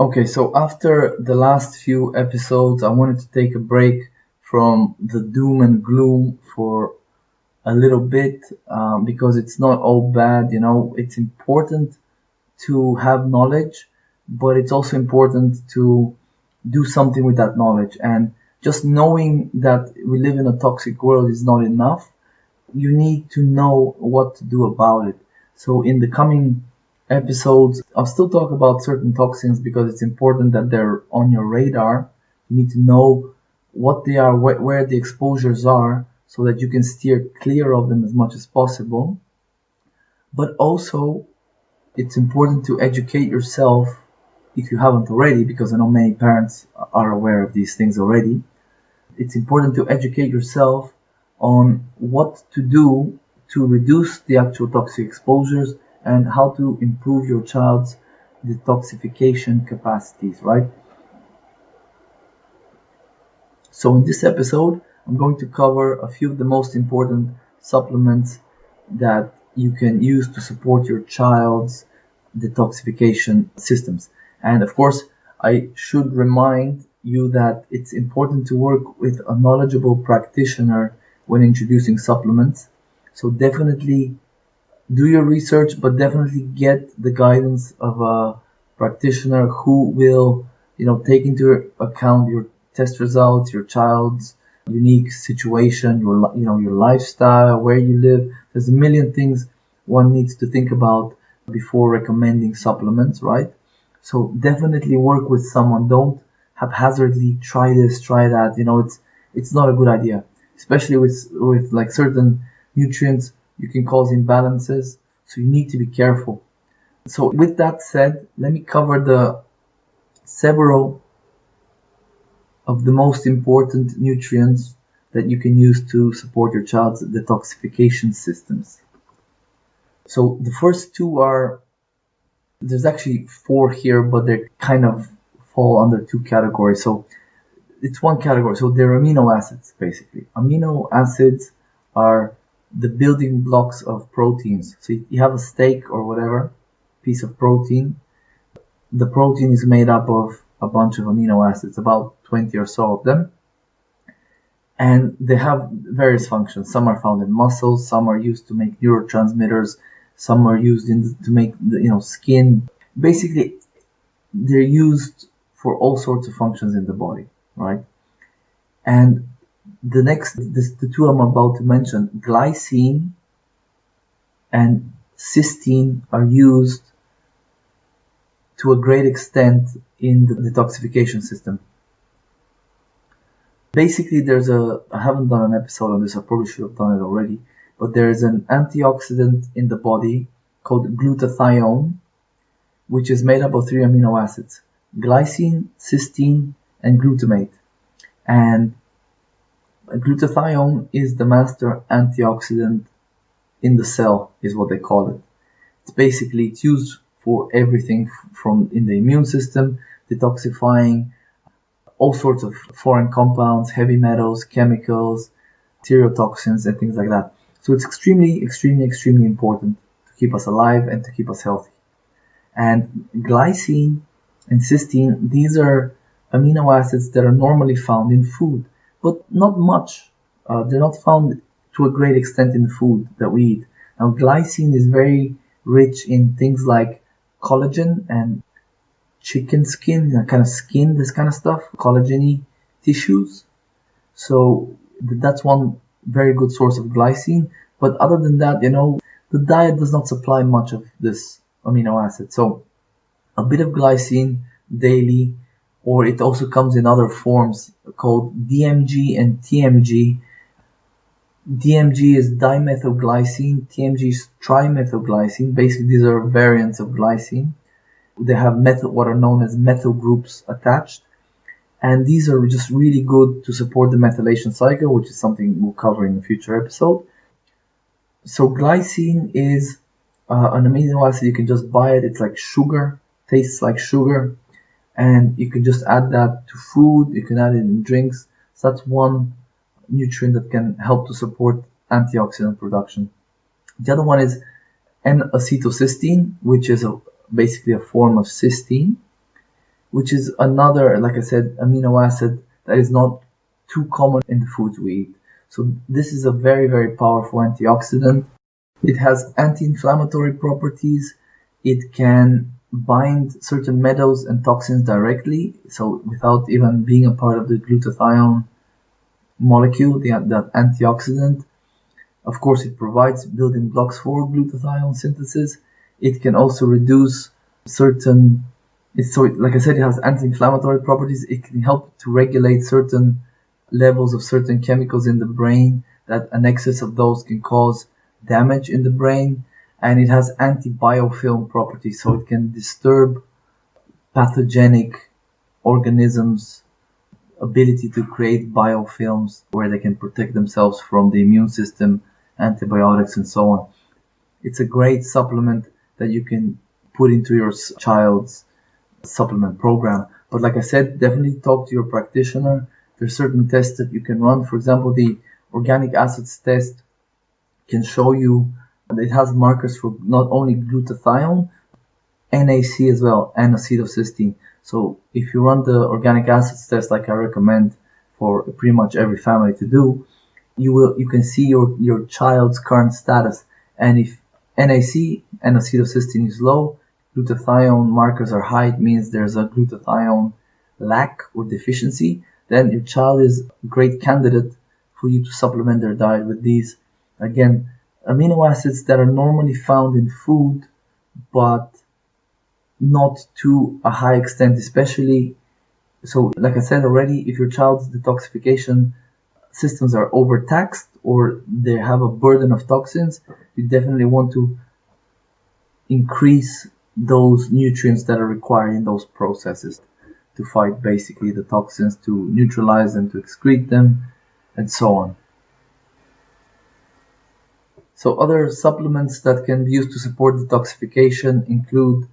Okay, so after the last few episodes, I wanted to take a break from the doom and gloom for a little bit because it's not all bad. It's important to have knowledge, but it's also important to do something with that knowledge. And just knowing that we live in a toxic world is not enough. You need to know what to do about it. So in the coming episodes, I'll still talk about certain toxins because it's important that they're on your radar. You need to know what they are, where the exposures are, so that you can steer clear of them as much as possible. But also, it's important to educate yourself if you haven't already, because I know many parents are aware of these things already. It's important to educate yourself on what to do to reduce the actual toxic exposures and how to improve your child's detoxification capacities, right? So in this episode, I'm going to cover a few of the most important supplements that you can use to support your child's detoxification systems. And of course, I should remind you that it's important to work with a knowledgeable practitioner when introducing supplements. So definitely do your research, but definitely get the guidance of a practitioner who will, take into account your test results, your child's unique situation, your lifestyle, where you live. There's a million things one needs to think about before recommending supplements, right? So definitely work with someone. Don't haphazardly try this, try that. It's not a good idea, especially with like certain nutrients. You can cause imbalances, so you need to be careful. So with that said, let me cover the several of the most important nutrients that you can use to support your child's detoxification systems. So the first two are, there's actually four here, but they kind of fall under two categories. So it's one category. So they're amino acids, basically. Amino acids are the building blocks of proteins. So you have a steak or whatever, piece of protein. The protein is made up of a bunch of amino acids, about 20 or so of them. And they have various functions. Some are found in muscles, some are used to make neurotransmitters, some are used to make skin. Basically, they're used for all sorts of functions in the body, right? And the two I'm about to mention, glycine and cysteine, are used to a great extent in the detoxification system. Basically, I haven't done an episode on this, I probably should have done it already, but there is an antioxidant in the body called glutathione, which is made up of 3 amino acids: glycine, cysteine, and glutamate. And glutathione is the master antioxidant in the cell, is what they call it. It's used for everything from in the immune system, detoxifying all sorts of foreign compounds, heavy metals, chemicals, stereotoxins, and things like that. So it's extremely, extremely, extremely important to keep us alive and to keep us healthy. And glycine and cysteine, these are amino acids that are normally found in food, but not much. They're not found to a great extent in the food that we eat. Now, glycine is very rich in things like collagen and chicken skin, this kind of stuff, collagen-y tissues. So that's one very good source of glycine. But other than that, the diet does not supply much of this amino acid. So a bit of glycine daily, or it also comes in other forms called DMG and TMG. DMG is dimethylglycine, TMG is trimethylglycine. Basically, these are variants of glycine. They have what are known as methyl groups attached, and these are just really good to support the methylation cycle, which is something we'll cover in a future episode. So glycine is an amino acid. You can just buy it. It's like sugar, tastes like sugar, and you can just add that to food. You can add it in drinks. So that's one nutrient that can help to support antioxidant production. The other one is N-acetylcysteine, which is basically a form of cysteine. which is another, like I said, amino acid that is not too common in the foods we eat. So this is a very, very powerful antioxidant. It has anti-inflammatory properties. It can bind certain metals and toxins directly, so without even being a part of the glutathione molecule, that antioxidant. Of course, it provides building blocks for glutathione synthesis. It can also reduce certain, like I said, it has anti-inflammatory properties. It can help to regulate certain levels of certain chemicals in the brain, that an excess of those can cause damage in the brain. And it has anti-biofilm properties, so it can disturb pathogenic organisms' ability to create biofilms where they can protect themselves from the immune system, antibiotics, and so on. It's a great supplement that you can put into your child's supplement program. But like I said, definitely talk to your practitioner. There's certain tests that you can run. For example, the organic acids test can show you that it has markers for not only glutathione, NAC as well, and acetylcysteine. So if you run the organic acids test, like I recommend for pretty much every family to do, you can see your child's current status. And if NAC and acetylcysteine is low, glutathione markers are high, it means there's a glutathione lack or deficiency, then your child is a great candidate for you to supplement their diet with these, again, amino acids that are normally found in food, but not to a high extent, especially. So like I said already, if your child's detoxification systems are overtaxed or they have a burden of toxins, you definitely want to increase those nutrients that are required in those processes to fight basically the toxins, to neutralize them, to excrete them, and so on. So other supplements that can be used to support detoxification include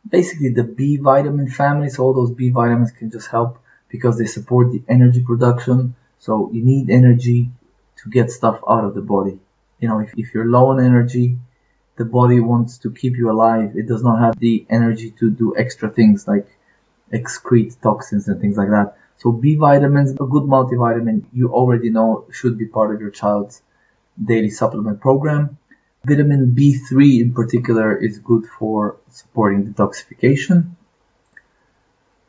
basically the B vitamin family. So all those B vitamins can just help because they support the energy production. So you need energy to get stuff out of the body. You know, if you're low on energy, the body wants to keep you alive. It does not have the energy to do extra things like excrete toxins and things like that. So B vitamins, a good multivitamin, you already know should be part of your child's daily supplement program. Vitamin B3 in particular is good for supporting detoxification.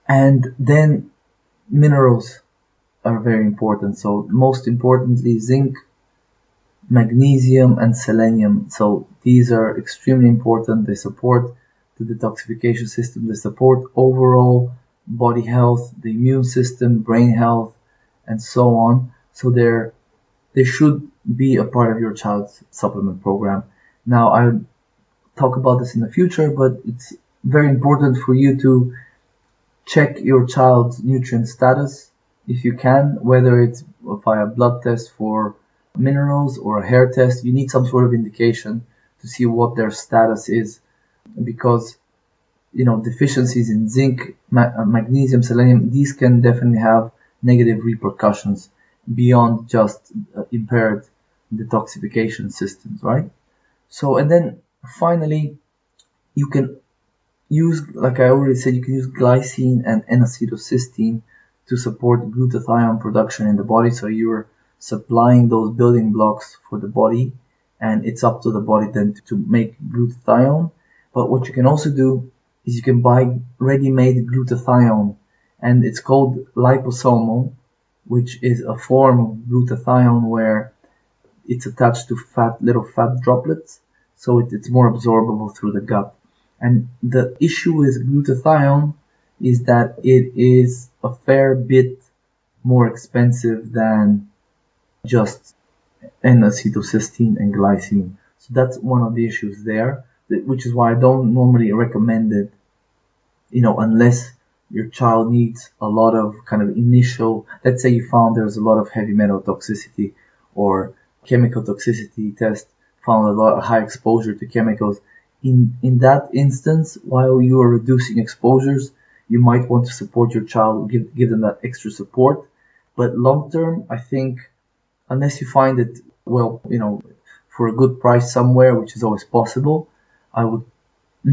And then minerals are very important. So most importantly, zinc, magnesium, and selenium. So these are extremely important. They support the detoxification system. They support overall body health, the immune system, brain health, and so on. So they should be a part of your child's supplement program. Now, I'll talk about this in the future, but it's very important for you to check your child's nutrient status if you can, whether it's via blood test for minerals or a hair test. You need some sort of indication to see what their status is, because deficiencies in zinc, magnesium, selenium, these can definitely have negative repercussions beyond just impaired detoxification systems, right? So, and then finally, you can use, like I already said, you can use glycine and N-acetylcysteine to support glutathione production in the body. So you're supplying those building blocks for the body, and it's up to the body then to make glutathione. But what you can also do is you can buy ready-made glutathione, and it's called liposomal, which is a form of glutathione where it's attached to little fat droplets, so it's more absorbable through the gut. And the issue with glutathione is that it is a fair bit more expensive than just N-acetylcysteine and glycine. So that's one of the issues there, which is why I don't normally recommend it, unless your child needs a lot of kind of initial, let's say you found there's a lot of heavy metal toxicity or chemical toxicity test found a lot of high exposure to chemicals. In that instance, while you are reducing exposures, you might want to support your child, give them that extra support. But long term, I think, unless you find it, well, for a good price somewhere, which is always possible, I would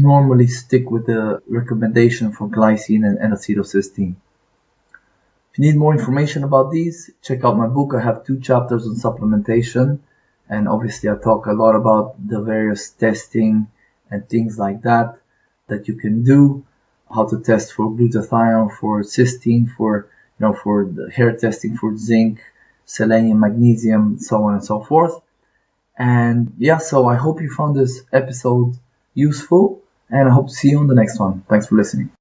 normally stick with the recommendation for glycine and N-acetylcysteine. If you need more information about these, check out my book. I have 2 chapters on supplementation, and obviously I talk a lot about the various testing and things like that you can do, how to test for glutathione, for cysteine, for the hair testing for zinc, selenium, magnesium, so on and so forth. And yeah, so I hope you found this episode useful, and I hope to see you on the next one. Thanks for listening.